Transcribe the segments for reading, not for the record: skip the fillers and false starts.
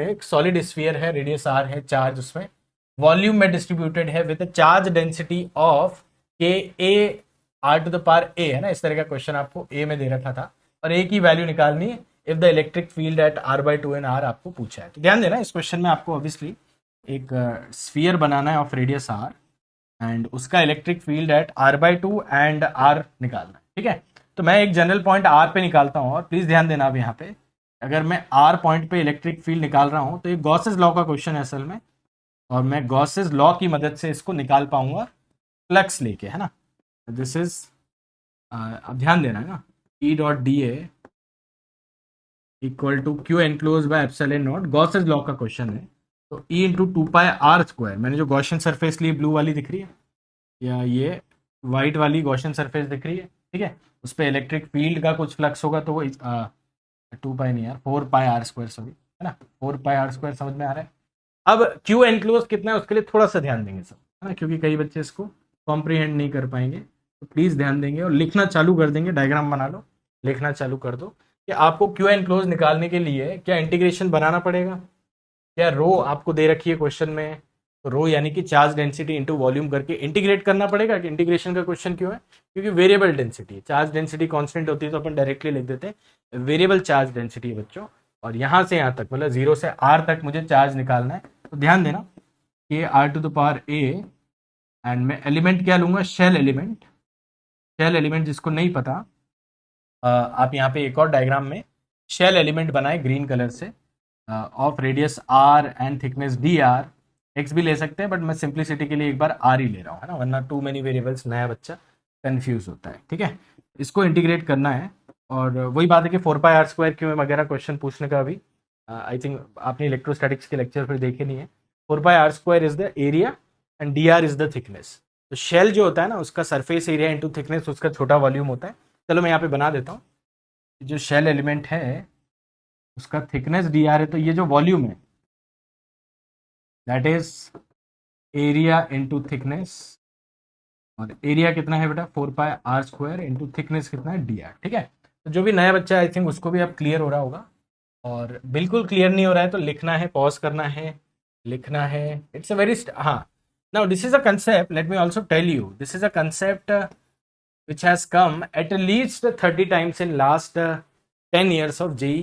एक solid sphere है, radius R है, चार्ज उसमें वॉल्यूम में डिस्ट्रीब्यूटेड है with charge density of K A R to the power A, है ना। इस तरह का क्वेश्चन आपको ए में दे रखा था और ए की वैल्यू निकालनी है if the electric field at R by two and R आपको पूछा है। तो ध्यान देना, इस क्वेश्चन में आपको ऑब्वियसली एक स्फीयर बनाना है ऑफ रेडियस आर एंड उसका electric field at R by two and R निकालना है, ठीक है। तो मैं एक जनरल पॉइंट आर पे निकालता हूँ और प्लीज ध्यान देना अब यहाँ पे अगर मैं आर पॉइंट पे इलेक्ट्रिक फील्ड निकाल रहा हूँ तो ये गॉसेस लॉ का क्वेश्चन है असल में, और मैं गॉसेस लॉ की मदद से इसको निकाल पाऊंगा फ्लक्स लेके, है ना। दिस इज अब ध्यान देना है ना, E dot D A equal to Q enclose by epsilon naught, Gauss's law का क्वेश्चन है। तो E into two pi are square, मैंने जो गॉसियन सरफेस ली ब्लू वाली दिख रही है या ये वाइट वाली गॉसियन सरफेस दिख रही है, ठीक है, उस पर इलेक्ट्रिक फील्ड का कुछ फ्लक्स होगा तो वो 2 पाई नहीं यार 4 पाई आर स्क्वायर, सॉरी, है ना, 4 पाई आर स्क्वायर समझ में आ रहा है। अब क्यू एनक्लोज कितना है उसके लिए थोड़ा सा ध्यान देंगे सब, है ना, क्योंकि कई बच्चे इसको कॉम्प्रीहेंड नहीं कर पाएंगे। तो प्लीज़ ध्यान देंगे और लिखना चालू कर देंगे, डायग्राम बना लो, लिखना चालू कर दो कि आपको क्यू एनक्लोज निकालने के लिए क्या इंटीग्रेशन बनाना पड़ेगा, क्या रो आपको दे रखी है क्वेश्चन में, तो रो यानी कि चार्ज डेंसिटी इंटू वॉल्यूम करके इंटीग्रेट करना पड़ेगा। कि इंटीग्रेशन का क्वेश्चन क्यों है, क्योंकि variable density, charge density constant होती है तो अपन डायरेक्टली लिख देते हैं वेरिएबल चार्ज डेंसिटी बच्चों, और यहाँ से यहाँ तक मतलब 0 से आर तक मुझे चार्ज निकालना है। तो ध्यान देना कि R to the power A and मैं एलिमेंट क्या लूंगा, शेल एलिमेंट, शेल एलिमेंट जिसको नहीं पता आप यहाँ पे एक और डायग्राम में शेल एलिमेंट बनाए ग्रीन कलर से of radius R and thickness D R, X भी ले सकते हैं बट मैं सिंप्लिसिटी के लिए एक बार आर ही ले रहा हूँ, है ना, वरना टू मेनी वेरिएबल्स नया बच्चा कंफ्यूज होता है, ठीक है। इसको इंटीग्रेट करना है और वही बात है कि 4 पाई आर स्क्वायर क्यों वगैरह क्वेश्चन पूछने का अभी आई थिंक आपने इलेक्ट्रोस्टैटिक्स के लेक्चर फिर देखे नहीं है। 4 pi are square is the area and D R is the thickness. तो शेल जो होता है ना उसका सरफेस एरिया इंटू थिकनेस उसका छोटा वॉल्यूम होता है। चलो मैं यहाँ पे बना देता हूँ, जो शेल एलिमेंट है उसका थिकनेस डी आर है, तो ये जो वॉल्यूम है that is area into thickness, और एरिया कितना है बेटा 4 pi are square into thickness कितना है डी आर, ठीक है। तो जो भी नया बच्चा है आई थिंक उसको भी अब क्लियर हो रहा होगा, और बिल्कुल क्लियर नहीं हो रहा है तो लिखना है, पॉज करना है, लिखना है। इट्स अ वेरी हाँ, now this is a concept, let me also tell you, this is a concept which has come at least 30 times in last 10 years of JEE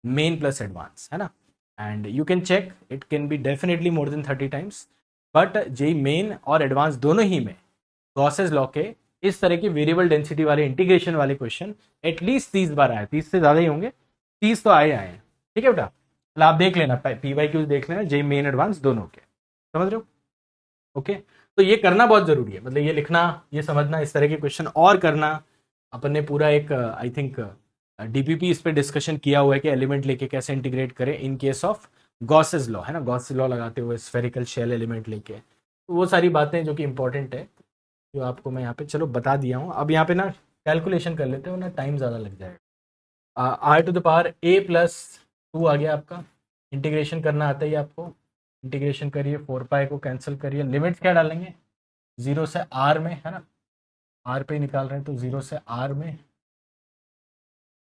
main plus advance, है ना, and you can check it can be definitely more than 30 times, but JEE main और advance दोनों ही में Gauss's law के इस तरह की variable density वाले इंटीग्रेशन वाले क्वेश्चन एटलीस्ट 30 बार आए, 30 से ज्यादा ही होंगे, 30 तो आए आए हैं, ठीक है बेटा। मतलब आप देख लेना, PYQ देख लेना, JEE मेन एडवांस दोनों के, समझ रहे हो, ओके। तो ये करना बहुत जरूरी है, मतलब ये लिखना, ये समझना, इस तरह के क्वेश्चन और करना। अपन ने पूरा एक आई थिंक डीपीपी इस पे डिस्कशन किया हुआ है कि एलिमेंट लेके कैसे इंटीग्रेट करें in case of Gauss's law, है ना, गॉसेस लॉ लगाते हुए स्फेरिकल शेल एलिमेंट लेके। तो वो सारी बातें जो कि इंपॉर्टेंट है जो आपको मैं यहाँ पे चलो बता दिया हूँ। अब यहाँ पे ना कैलकुलेशन कर लेते हो ना, टाइम ज़्यादा लग जाएगा। R to the power A plus 2 आ गया आपका, इंटीग्रेशन करना आता ही आपको, इंटीग्रेशन करिए, 4 पाई को कैंसिल करिए, लिमिट्स क्या डालेंगे 0 से आर में, है ना, आर पे निकाल रहे हैं तो 0 से आर में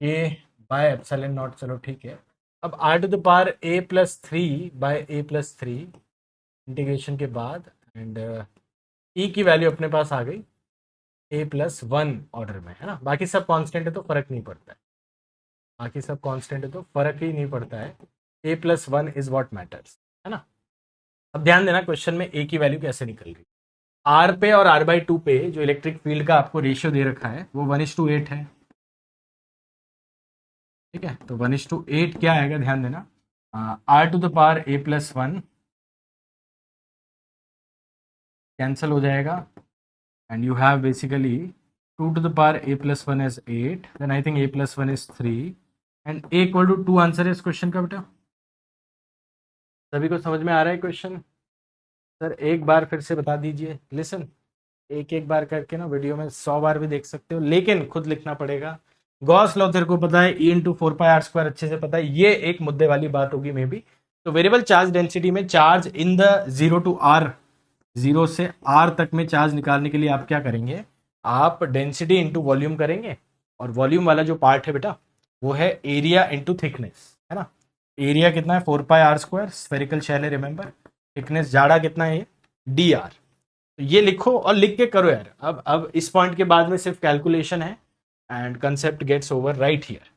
ए बाय एप्सिलॉन नॉट, चलो ठीक है। अब r to the power A plus 3 by a plus 3 integration के बाद एंड ई की वैल्यू अपने पास आ गई ए प्लस 1 ऑर्डर में, है ना, बाकी सब कांस्टेंट है तो फर्क नहीं पड़ता है, बाकी सब कांस्टेंट है तो फर्क ही नहीं पड़ता है, ए प्लस 1 इज व्हाट मैटर्स, है ना। अब ध्यान देना क्वेश्चन में ए की वैल्यू कैसे निकल रही है। आर पे और आर बाई टू पे जो इलेक्ट्रिक फील्ड का आपको रेशियो दे रखा है वो 1:8 है, ठीक है। तो 1:8 क्या आएगा, ध्यान देना, r to the power A plus 1 cancel हो जाएगा and you have basically 2 to the power A plus 1 is 8, then I think a plus 1 is 3 and a equal to 2 answer है इस क्वेश्चन का बेटा। सभी को समझ में आ रहा है क्वेश्चन? सर एक बार फिर से बता दीजिए, लिसन, एक एक बार करके ना वीडियो में 100 बार भी देख सकते हो लेकिन खुद लिखना पड़ेगा। गॉस लॉ तेरे को पता है, e into 4 pi are square अच्छे से पता है, ये एक मुद्दे वाली बात होगी मे बी। तो वेरिएबल चार्ज डेंसिटी में charge in the 0 to r, 0 से आर तक में चार्ज निकालने के लिए आप क्या करेंगे, आप डेंसिटी इंटू वॉल्यूम करेंगे, और वॉल्यूम वाला जो पार्ट है बेटा वो है एरिया इंटू थिकनेस, है ना। एरिया कितना है 4πr², स्फेरिकल शेल है रिमेंबर, थिकनेस जाड़ा कितना है dr। ये लिखो और लिख के करो यार। अब इस पॉइंट के बाद में सिर्फ कैलकुलेशन है and concept gets over right here.